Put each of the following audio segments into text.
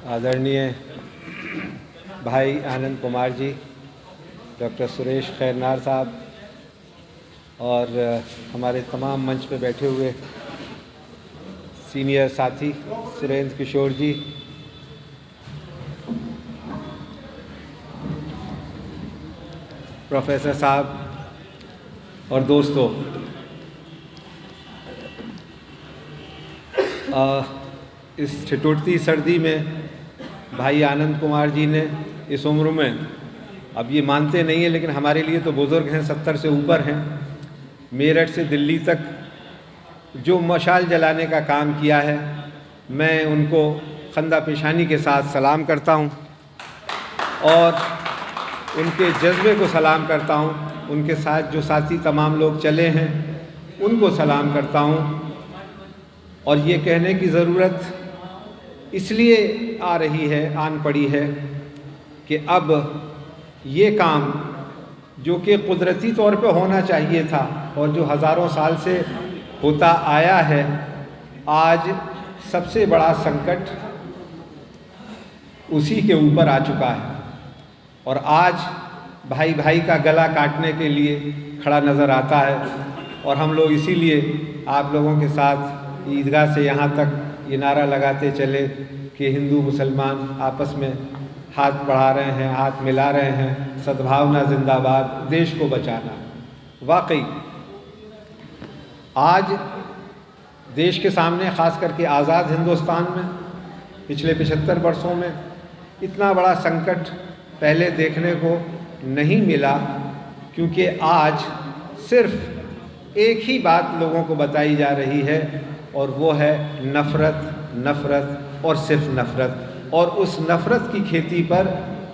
आदरणीय भाई आनंद कुमार जी, डॉक्टर सुरेश खैरनार साहब और हमारे तमाम मंच पे बैठे हुए सीनियर साथी सुरेंद्र किशोर जी, प्रोफेसर साहब और दोस्तों, इस ठिठुरती सर्दी में भाई आनंद कुमार जी ने इस उम्र में, अब ये मानते नहीं हैं लेकिन हमारे लिए तो बुज़ुर्ग हैं, 70 से ऊपर हैं, मेरठ से दिल्ली तक जो मशाल जलाने का काम किया है, मैं उनको खंदा पेशानी के साथ सलाम करता हूँ और उनके जज्बे को सलाम करता हूँ। उनके साथ जो साथी तमाम लोग चले हैं उनको सलाम करता हूँ। और ये कहने की ज़रूरत इसलिए आन पड़ी है कि अब ये काम जो कि कुदरती तौर पे होना चाहिए था और जो हज़ारों साल से होता आया है, आज सबसे बड़ा संकट उसी के ऊपर आ चुका है और आज भाई भाई का गला काटने के लिए खड़ा नज़र आता है। और हम लोग इसीलिए आप लोगों के साथ ईदगाह से यहाँ तक ये नारा लगाते चले कि हिंदू मुसलमान आपस में हाथ बढ़ा रहे हैं, हाथ मिला रहे हैं, सद्भावना जिंदाबाद, देश को बचाना। वाकई आज देश के सामने, ख़ास करके आज़ाद हिंदुस्तान में पिछले 75 वर्षों में इतना बड़ा संकट पहले देखने को नहीं मिला, क्योंकि आज सिर्फ एक ही बात लोगों को बताई जा रही है और वो है नफ़रत, नफ़रत और सिर्फ नफ़रत। और उस नफ़रत की खेती पर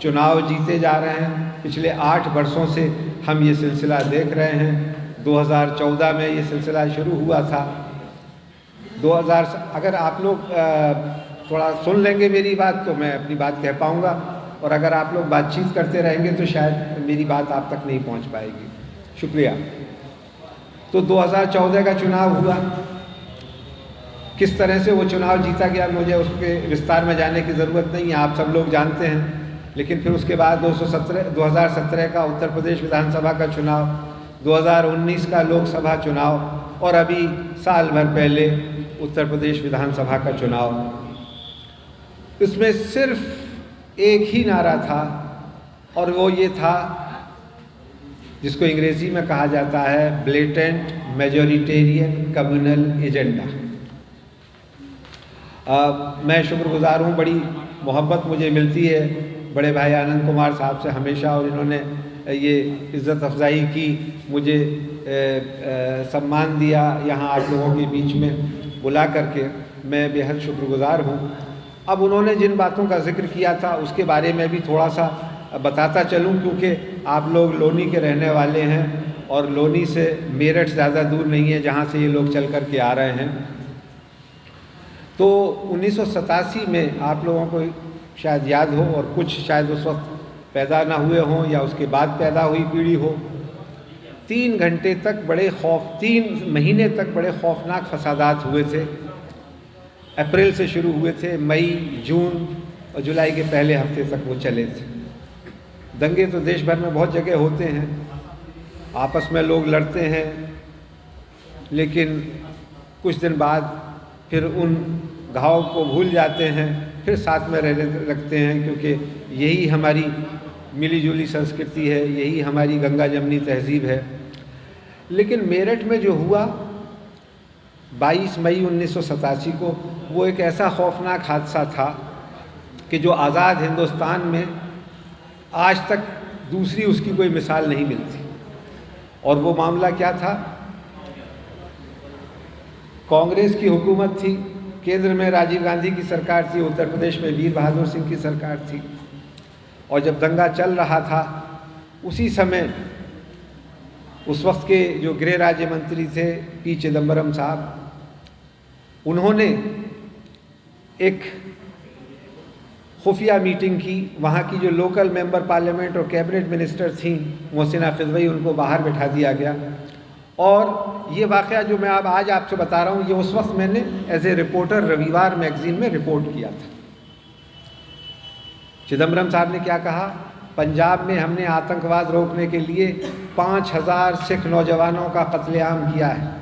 चुनाव जीते जा रहे हैं। पिछले 8 वर्षों से हम ये सिलसिला देख रहे हैं। 2014 में ये सिलसिला शुरू हुआ था। अगर आप लोग थोड़ा सुन लेंगे मेरी बात तो मैं अपनी बात कह पाऊँगा, और अगर आप लोग बातचीत करते रहेंगे तो शायद मेरी बात आप तक नहीं पहुँच पाएगी। शुक्रिया। तो 2014 का चुनाव हुआ, किस तरह से वो चुनाव जीता गया मुझे उसके विस्तार में जाने की ज़रूरत नहीं है, आप सब लोग जानते हैं। लेकिन फिर उसके बाद 2017 का उत्तर प्रदेश विधानसभा का चुनाव, 2019 का लोकसभा चुनाव और अभी साल भर पहले उत्तर प्रदेश विधानसभा का चुनाव। इसमें सिर्फ एक ही नारा था और वो ये था जिसको अंग्रेज़ी में कहा जाता है ब्लेटेंट मेजॉरिटेरियन कम्युनल एजेंडा। मैं शुक्रगुज़ार हूँ, बड़ी मोहब्बत मुझे मिलती है बड़े भाई आनंद कुमार साहब से हमेशा, और इन्होंने ये इज़्ज़त अफजाई की, मुझे सम्मान दिया यहाँ आप लोगों के बीच में बुला करके, मैं बेहद शुक्रगुज़ार हूँ। अब उन्होंने जिन बातों का जिक्र किया था उसके बारे में भी थोड़ा सा बताता चलूँ, क्योंकि आप लोग लोनी के रहने वाले हैं और लोनी से मेरठ ज़्यादा दूर नहीं है जहाँ से ये लोग चल कर के आ रहे हैं। तो 1987 में आप लोगों को शायद याद हो, और कुछ शायद उस वक्त पैदा ना हुए हों या उसके बाद पैदा हुई पीढ़ी हो, 3 महीने तक बड़े खौफनाक फसादात हुए थे। अप्रैल से शुरू हुए थे, मई, जून और जुलाई के पहले हफ्ते तक वो चले थे। दंगे तो देश भर में बहुत जगह होते हैं, आपस में लोग लड़ते हैं, लेकिन कुछ दिन बाद फिर उन घाव को भूल जाते हैं, फिर साथ में रहने लगते हैं, क्योंकि यही हमारी मिली-जुली संस्कृति है, यही हमारी गंगा जमनी तहज़ीब है। लेकिन मेरठ में जो हुआ 22 मई 1987 को, वो एक ऐसा खौफनाक हादसा था कि जो आज़ाद हिंदुस्तान में आज तक दूसरी उसकी कोई मिसाल नहीं मिलती। और वो मामला क्या था? कांग्रेस की हुकूमत थी, केंद्र में राजीव गांधी की सरकार थी, उत्तर प्रदेश में वीर बहादुर सिंह की सरकार थी, और जब दंगा चल रहा था उसी समय उस वक्त के जो गृह राज्य मंत्री थे पी चिदम्बरम साहब, उन्होंने एक खुफिया मीटिंग की। वहाँ की जो लोकल मेंबर पार्लियामेंट और कैबिनेट मिनिस्टर थीं मोहसिना खिज़वई, उनको बाहर बैठा दिया गया। और ये वाक़या जो मैं आज आपसे बता रहा हूँ, ये उस वक्त मैंने एज ए रिपोर्टर रविवार मैगज़ीन में रिपोर्ट किया था। चिदम्बरम साहब ने क्या कहा, पंजाब में हमने आतंकवाद रोकने के लिए 5000 सिख नौजवानों का कत्लेआम किया है,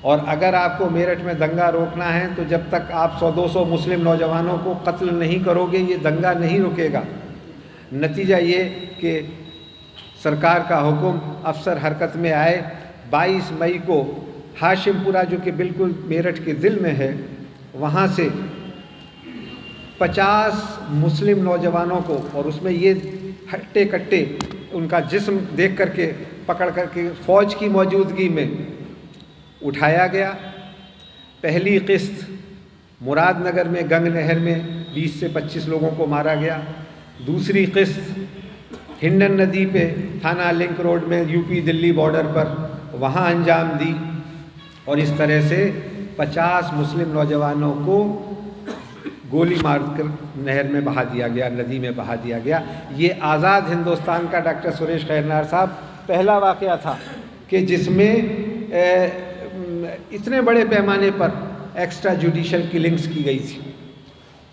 और अगर आपको मेरठ में दंगा रोकना है तो जब तक आप 100-200 मुस्लिम नौजवानों को कत्ल नहीं करोगे ये दंगा नहीं रुकेगा। नतीजा ये कि सरकार का हुक्म अफसर हरकत में आए। 22 मई को हाशिमपुरा, जो कि बिल्कुल मेरठ के दिल में है, वहाँ से 50 मुस्लिम नौजवानों को, और उसमें ये हट्टे कट्टे उनका जिस्म देख करके पकड़ करके फ़ौज की मौजूदगी में उठाया गया। पहली किस्त मुरादनगर में गंग नहर में 20 से 25 लोगों को मारा गया। दूसरी किस्त हिंडन नदी पे थाना लिंक रोड में यूपी दिल्ली बॉर्डर पर, वहाँ अंजाम दी, और इस तरह से 50 मुस्लिम नौजवानों को गोली मारकर नहर में बहा दिया गया, नदी में बहा दिया गया। ये आज़ाद हिंदुस्तान का डॉक्टर सुरेश खैरनार साहब पहला वाक़या था कि जिसमें इतने बड़े पैमाने पर एक्स्ट्रा जुडिशल किलिंग्स की गई थी।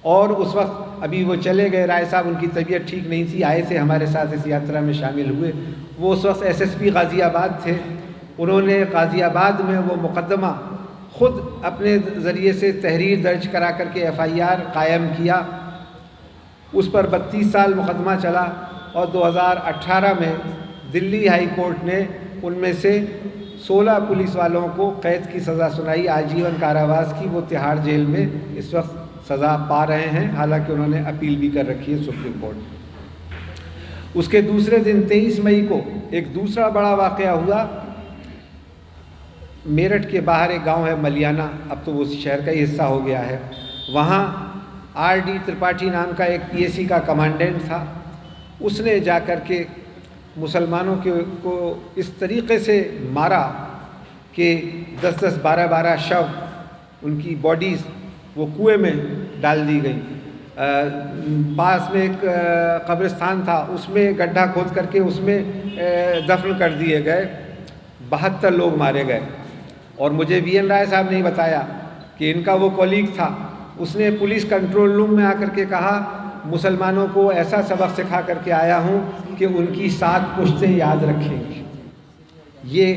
और उस वक्त अभी वो चले गए राय साहब, उनकी तबीयत ठीक नहीं थी, आए थे हमारे साथ इस यात्रा में शामिल हुए। वो उस वक्त SSP गाज़ियाबाद थे। उन्होंने गाज़ियाबाद में वो मुकदमा ख़ुद अपने ज़रिए से तहरीर दर्ज करा करके FIR कायम किया। उस पर 32 साल मुकदमा चला, और 2018 में दिल्ली हाई कोर्ट ने उनमें से 16 पुलिस वालों को कैद की सज़ा सुनाई, आजीवन कारावास की। वो तिहाड़ जेल में इस वक्त सज़ा पा रहे हैं, हालांकि उन्होंने अपील भी कर रखी है सुप्रीम कोर्ट में। उसके दूसरे दिन 23 मई को एक दूसरा बड़ा वाक़या हुआ। मेरठ के बाहर एक गांव है मलियाना, अब तो वो शहर का ही हिस्सा हो गया है। वहाँ RD त्रिपाठी नाम का एक PSC का कमांडेंट था। उसने जा कर के मुसलमानों को इस तरीक़े से मारा कि 10-10, 12-12 शव, उनकी बॉडीज़ वो कुएं में डाल दी गई। पास में एक कब्रिस्तान था, उसमें गड्ढा खोद करके उसमें दफन कर दिए गए। 72 लोग मारे गए। और मुझे VN राय साहब ने बताया कि इनका वो कॉलीग था, उसने पुलिस कंट्रोल रूम में आकर के कहा, मुसलमानों को ऐसा सबक सिखा करके आया हूँ कि उनकी 7 पुश्तें याद रखेंगी। ये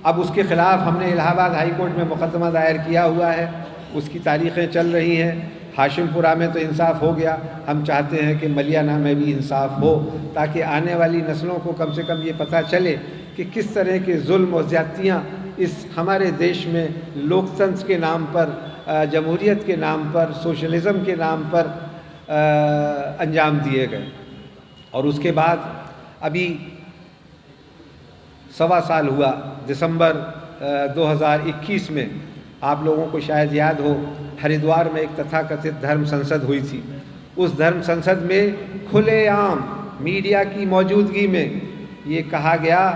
अब उसके ख़िलाफ़ हमने इलाहाबाद हाई कोर्ट में मुकदमा दायर किया हुआ है, उसकी तारीख़ें चल रही हैं। हाशिमपुरा में तो इंसाफ हो गया, हम चाहते हैं कि मलियाना में भी इंसाफ हो, ताकि आने वाली नस्लों को कम से कम ये पता चले कि किस तरह के जुल्म और ज़्यादतियाँ इस हमारे देश में लोकतंत्र के नाम पर, जमहूरियत के नाम पर, सोशलिज़म के नाम पर अंजाम दिए गए। और उसके बाद अभी 1.25 साल हुआ, दिसंबर 2021 में, आप लोगों को शायद याद हो, हरिद्वार में एक तथाकथित धर्म संसद हुई थी। उस धर्म संसद में खुलेआम मीडिया की मौजूदगी में ये कहा गया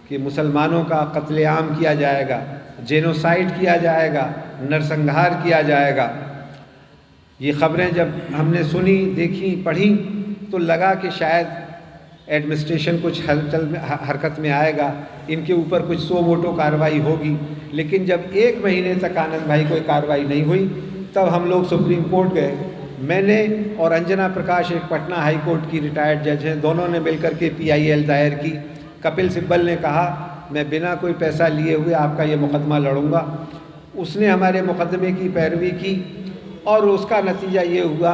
कि मुसलमानों का कत्लेआम किया जाएगा, जेनोसाइड किया जाएगा, नरसंहार किया जाएगा। ये ख़बरें जब हमने सुनी, देखी, पढ़ी तो लगा कि शायद एडमिनिस्ट्रेशन कुछ हरकत में आएगा, इनके ऊपर कुछ सो मोटो कार्रवाई होगी। लेकिन जब 1 महीने तक आनंद भाई कोई कार्रवाई नहीं हुई, तब हम लोग सुप्रीम कोर्ट गए। मैंने और अंजना प्रकाश, एक पटना हाई कोर्ट की रिटायर्ड जज हैं, दोनों ने मिलकर के PIL दायर की। कपिल सिब्बल ने कहा, मैं बिना कोई पैसा लिए हुए आपका ये मुकदमा लड़ूंगा। उसने हमारे मुकदमे की पैरवी की, और उसका नतीजा ये हुआ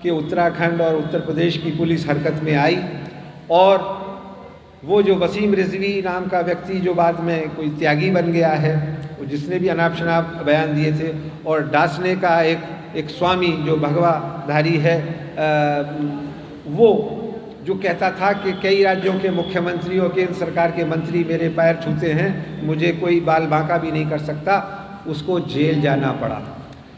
कि उत्तराखंड और उत्तर प्रदेश की पुलिस हरकत में आई। और वो जो वसीम रिजवी नाम का व्यक्ति, जो बाद में कोई त्यागी बन गया है, जिसने भी अनाप शनाप बयान दिए थे, और डासने का एक स्वामी जो भगवाधारी है, वो जो कहता था कि कई राज्यों के मुख्यमंत्री और केंद्र सरकार के मंत्री मेरे पैर छूते हैं, मुझे कोई बाल बांका भी नहीं कर सकता, उसको जेल जाना पड़ा।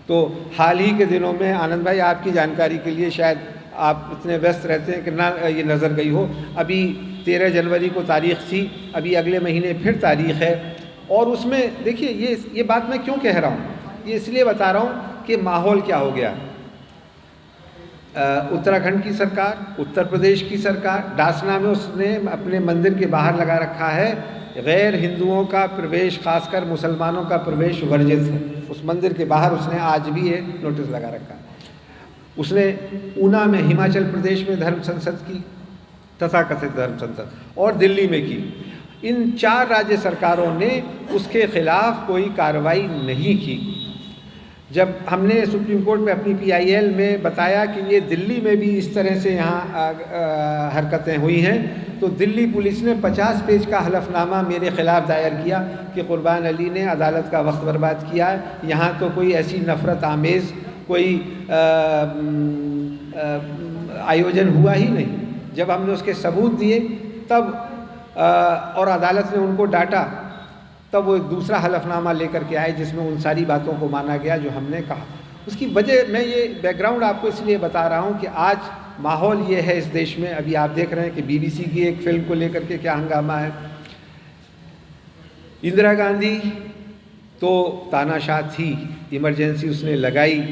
तो हाल ही के दिनों में, आनंद भाई आपकी जानकारी के लिए, शायद आप इतने व्यस्त रहते हैं कि ना ये नज़र गई हो, अभी 13 जनवरी को तारीख़ थी, अभी अगले महीने फिर तारीख़ है। और उसमें देखिए, ये बात मैं क्यों कह रहा हूँ, ये इसलिए बता रहा हूँ कि माहौल क्या हो गया। उत्तराखंड की सरकार, उत्तर प्रदेश की सरकार, डासना में उसने अपने मंदिर के बाहर लगा रखा है, गैर हिंदुओं का प्रवेश, खासकर मुसलमानों का प्रवेश वर्जित है। उस मंदिर के बाहर उसने आज भी ये नोटिस लगा रखा है। उसने ऊना में, हिमाचल प्रदेश में धर्म संसद की, तथाकथित धर्म संसद, और दिल्ली में की। इन 4 राज्य सरकारों ने उसके खिलाफ कोई कार्रवाई नहीं की। जब हमने सुप्रीम कोर्ट में अपनी PIL में बताया कि ये दिल्ली में भी इस तरह से यहाँ हरकतें हुई हैं, तो दिल्ली पुलिस ने 50 पेज का हलफनामा मेरे ख़िलाफ़ दायर किया कि कुर्बान अली ने अदालत का वक्त बर्बाद किया है, यहाँ तो कोई ऐसी नफ़रत आमेज़ कोई आयोजन हुआ ही नहीं। जब हमने उसके सबूत दिए तब और अदालत ने उनको डांटा, तब वो दूसरा हलफनामा लेकर के आए जिसमें उन सारी बातों को माना गया जो हमने कहा। उसकी वजह, मैं ये बैकग्राउंड आपको इसलिए बता रहा हूँ कि आज माहौल ये है इस देश में। अभी आप देख रहे हैं कि BBC की एक फ़िल्म को लेकर के क्या हंगामा है। इंदिरा गांधी तो तानाशाह थी, इमरजेंसी उसने लगाई,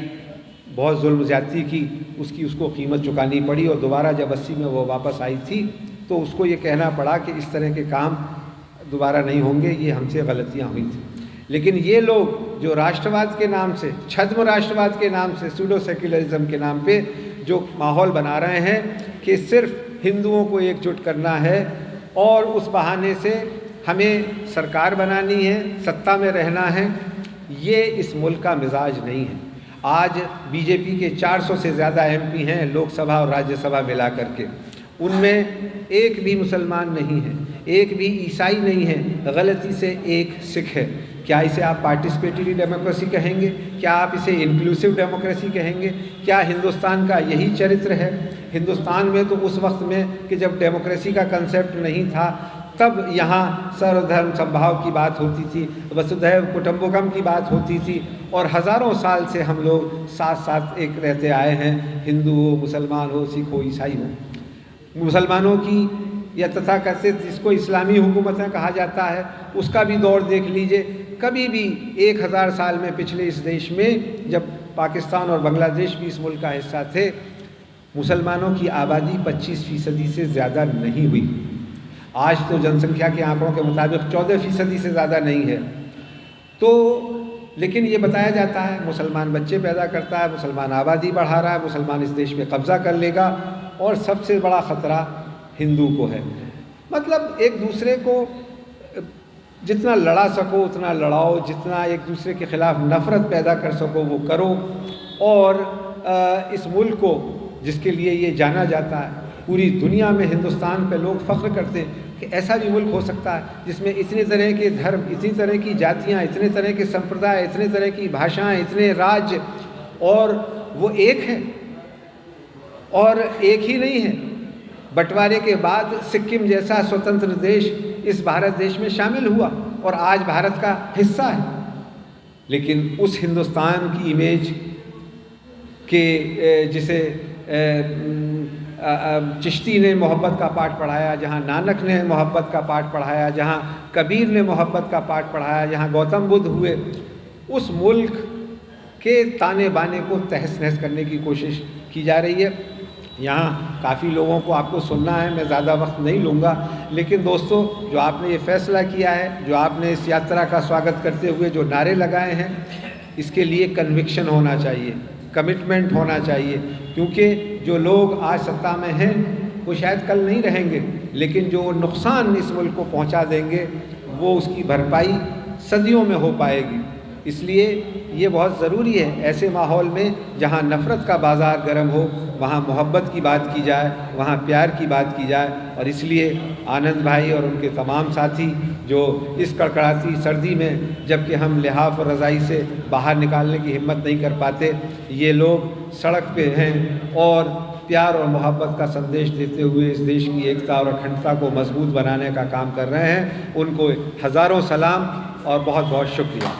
बहुत जुल्म ज़्यादती की, उसको कीमत चुकानी पड़ी, और दोबारा जब 80 में वो वापस आई थी तो उसको ये कहना पड़ा कि इस तरह के काम दोबारा नहीं होंगे, ये हमसे गलतियाँ हुई थी। लेकिन ये लोग जो राष्ट्रवाद के नाम से, छद्म राष्ट्रवाद के नाम से, सूडो सेक्युलरिज्म के नाम पे जो माहौल बना रहे हैं कि सिर्फ हिंदुओं को एकजुट करना है और उस बहाने से हमें सरकार बनानी है, सत्ता में रहना है, ये इस मुल्क का मिजाज नहीं है। आज BJP के 400 से ज़्यादा MP हैं लोकसभा और राज्यसभा मिला करके, उनमें एक भी मुसलमान नहीं है, एक भी ईसाई नहीं है, गलती से एक सिख है। क्या इसे आप पार्टिसिपेटरी डेमोक्रेसी कहेंगे? क्या आप इसे इंक्लूसिव डेमोक्रेसी कहेंगे? क्या हिंदुस्तान का यही चरित्र है? हिंदुस्तान में तो उस वक्त में कि जब डेमोक्रेसी का कंसेप्ट नहीं था, तब यहाँ सर्वधर्म समभाव की बात होती थी, वसुधैव कुटुंबकम की बात होती थी, और हज़ारों साल से हम लोग साथ साथ एक रहते आए हैं, हिंदू हो, मुसलमान हो, सिख हो, ईसाई हो। मुसलमानों की या तथाकथित जिसको इस्लामी हुकूमतें कहा जाता है, उसका भी दौर देख लीजिए। कभी भी 1000 साल में पिछले इस देश में, जब पाकिस्तान और बांग्लादेश भी इस मुल्क का हिस्सा थे, मुसलमानों की आबादी 25% से ज़्यादा नहीं हुई। आज तो जनसंख्या के आंकड़ों के मुताबिक 14% से ज़्यादा नहीं है। तो लेकिन ये बताया जाता है मुसलमान बच्चे पैदा करता है, मुसलमान आबादी बढ़ा रहा है, मुसलमान इस देश पे कब्ज़ा कर लेगा, और सबसे बड़ा ख़तरा हिंदू को है। मतलब एक दूसरे को जितना लड़ा सको उतना लड़ाओ, जितना एक दूसरे के ख़िलाफ़ नफ़रत पैदा कर सको वो करो। और इस मुल्क को जिसके लिए ये जाना जाता है, पूरी दुनिया में हिंदुस्तान पे लोग फ़ख्र करते हैं कि ऐसा भी मुल्क हो सकता है जिसमें इतने तरह के धर्म, इतनी तरह की जातियाँ, इतने तरह के संप्रदाय, इतने तरह की भाषाएँ, इतने राज्य, और वो एक है। और एक ही नहीं है, बंटवारे के बाद सिक्किम जैसा स्वतंत्र देश इस भारत देश में शामिल हुआ और आज भारत का हिस्सा है। लेकिन उस हिंदुस्तान की इमेज के जिसे चिश्ती ने मोहब्बत का पाठ पढ़ाया, जहाँ नानक ने मोहब्बत का पाठ पढ़ाया, जहाँ कबीर ने मोहब्बत का पाठ पढ़ाया, जहाँ गौतम बुद्ध हुए, उस मुल्क के ताने बाने को तहस नहस करने की कोशिश की जा रही है। यहाँ काफ़ी लोगों को आपको सुनना है, मैं ज़्यादा वक्त नहीं लूँगा। लेकिन दोस्तों, जो आपने ये फ़ैसला किया है, जो आपने इस यात्रा का स्वागत करते हुए जो नारे लगाए हैं, इसके लिए कन्विक्शन होना चाहिए, कमिटमेंट होना चाहिए। क्योंकि जो लोग आज सत्ता में हैं वो शायद कल नहीं रहेंगे, लेकिन जो नुकसान इस मुल्क को पहुँचा देंगे वो उसकी भरपाई सदियों में हो पाएगी। इसलिए ये बहुत ज़रूरी है ऐसे माहौल में जहाँ नफ़रत का बाज़ार गर्म हो, वहाँ मोहब्बत की बात की जाए, वहाँ प्यार की बात की जाए। और इसलिए आनंद भाई और उनके तमाम साथी जो इस कड़कड़ाती सर्दी में, जबकि हम लिहाफ और रज़ाई से बाहर निकालने की हिम्मत नहीं कर पाते, ये लोग सड़क पे हैं और प्यार और मोहब्बत का संदेश देते हुए इस देश की एकता और अखंडता को मजबूत बनाने का काम कर रहे हैं। उनको हज़ारों सलाम और बहुत बहुत शुक्रिया।